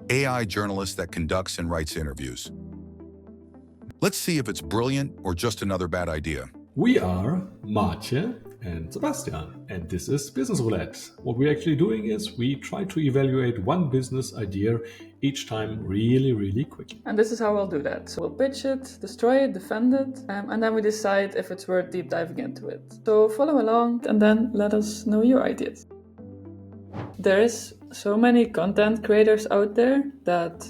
AI journalist that conducts and writes interviews. Let's see if it's brilliant or just another bad idea. We are Maartje and Sebastian, and this is Business Roulette. What we're actually doing is we try to evaluate one business idea each time really quickly. And this is how we'll do that. So we'll pitch it, destroy it, defend it, and then we decide if it's worth deep diving into it. So follow along and then let us know your ideas. There is so many content creators out there that,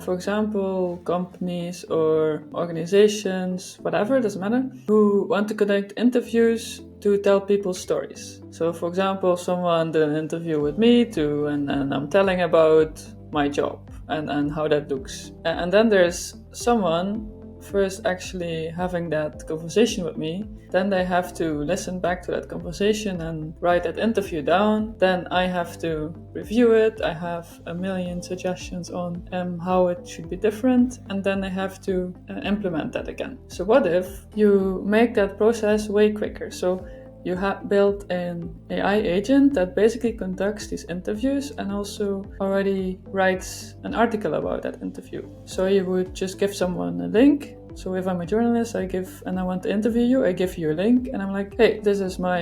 for example, companies or organizations, whatever, doesn't matter, who want to conduct interviews to tell people stories. So, for example, someone did an interview with me too, and I'm telling about my job and how that looks. And then there's someone first actually having that conversation with me, then they have to listen back to that conversation and write that interview down. Then I have to review it. I have a million suggestions on how it should be different, and then I have to implement that again. So what if you make that process way quicker? So you have built an AI agent that basically conducts these interviews and also already writes an article about that interview. So you would just give someone a link. So if I'm a journalist, and I want to interview you, I give you a link and I'm like, hey, this is my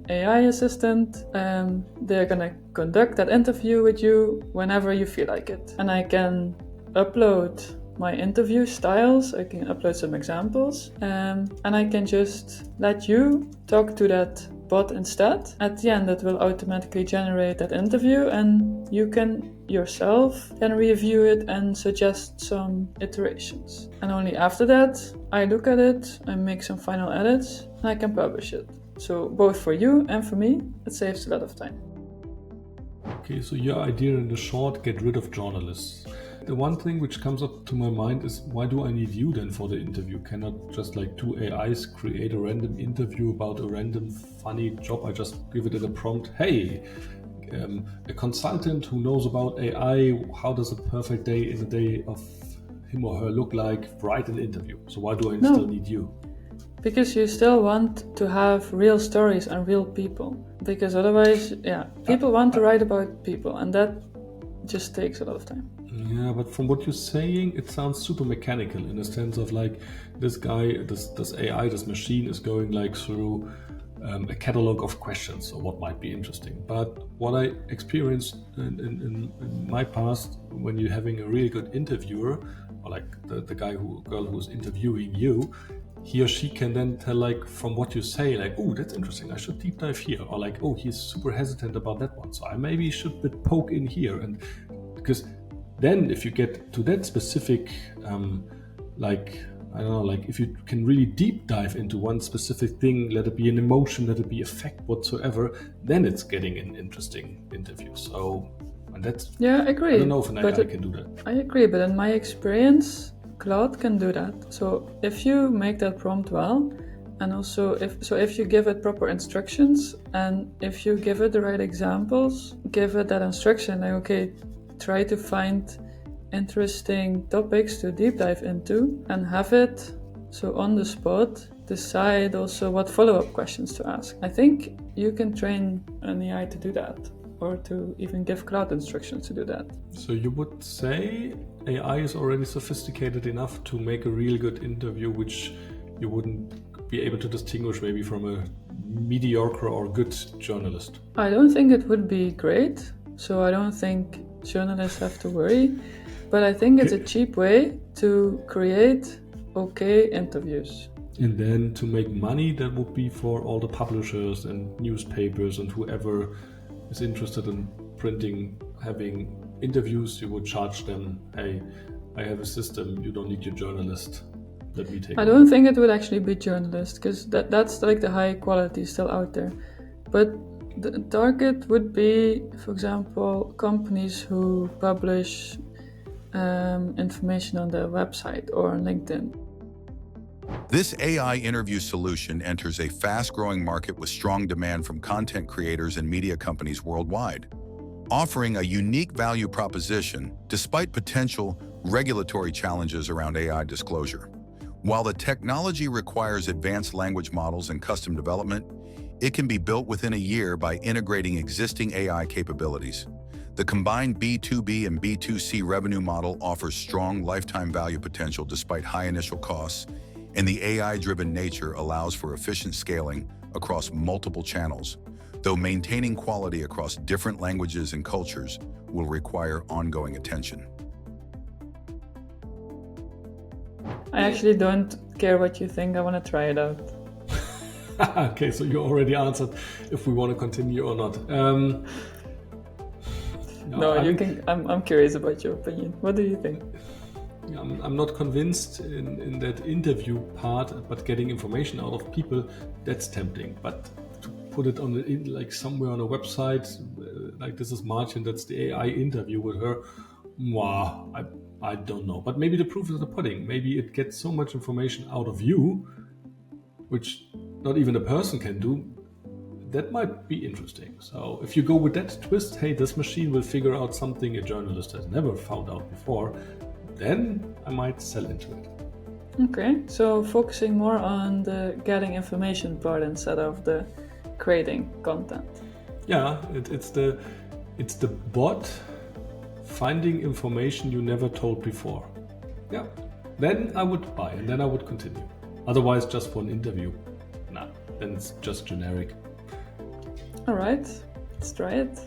AI assistant. They're gonna conduct that interview with you whenever you feel like it. And I can upload my interview styles, I can upload some examples, and I can just let you talk to that bot instead. At the end, it will automatically generate that interview, and you can yourself then review it and suggest some iterations. And only after that, I look at it, I make some final edits, and I can publish it. So both for you and for me, it saves a lot of time. Okay, so your idea in the short, get rid of journalists. The one thing which comes up to my mind is, why do I need you then for the interview? Cannot just like two AIs create a random interview about a random funny job? I just give it in a prompt, hey, a consultant who knows about AI, how does a perfect day in the day of him or her look like? Write an interview. So why do I still need you? Because you still want to have real stories and real people. Because otherwise, people want to write about people, and that just takes a lot of time. Yeah, but from what you're saying, it sounds super mechanical in the sense of like this guy, this AI, this machine is going like through a catalog of questions or what might be interesting. But what I experienced in my past, when you're having a really good interviewer, or like the girl who's interviewing you, he or she can then tell, like, from what you say, like, oh, that's interesting, I should deep dive here, or like, oh, he's super hesitant about that one, so I maybe should poke in here. And because then if you get to that specific, if you can really deep dive into one specific thing, let it be an emotion, let it be a fact whatsoever, then it's getting an interesting interview. So, and that's, I agree. I don't know if an AI can do that. I agree, but in my experience, Claude can do that. So if you make that prompt well, and also if you give it proper instructions, and if you give it the right examples, give it that instruction, like, okay, try to find interesting topics to deep dive into, and have it so on the spot decide also what follow-up questions to ask. I think you can train an AI to do that, or to even give Claude instructions to do that. So you would say AI is already sophisticated enough to make a really good interview, which you wouldn't be able to distinguish maybe from a mediocre or good journalist? I don't think it would be great, so I don't think journalists have to worry, but I think it's a cheap way to create okay interviews. And then to make money, that would be for all the publishers and newspapers and whoever is interested in printing, having interviews. You would charge them, hey, I have a system, you don't need your journalist, let me take I don't think it would actually be journalists, because that's like the high quality still out there. But the target would be, for example, companies who publish information on their website or on LinkedIn. This AI interview solution enters a fast-growing market with strong demand from content creators and media companies worldwide, offering a unique value proposition despite potential regulatory challenges around AI disclosure. While the technology requires advanced language models and custom development, it can be built within a year by integrating existing AI capabilities. The combined B2B and B2C revenue model offers strong lifetime value potential despite high initial costs, and the AI-driven nature allows for efficient scaling across multiple channels, though maintaining quality across different languages and cultures will require ongoing attention. I actually don't care what you think. I want to try it out. Okay, so you already answered if we want to continue or not. No, you can. I'm curious about your opinion. What do you think? I'm not convinced in that interview part, but getting information out of people, that's tempting. But to put it on like somewhere on a website, like this is Martin, that's the AI interview with her. Wow, I don't know. But maybe the proof is in the pudding. Maybe it gets so much information out of you, which not even a person can do. That might be interesting. So if you go with that twist, hey, this machine will figure out something a journalist has never found out before, then I might sell into it. Okay, so focusing more on the getting information part instead of the creating content. Yeah, it's the bot finding information you never told before. Yeah, then I would buy and then I would continue. Otherwise, just for an interview, nah, then it's just generic. All right, let's try it.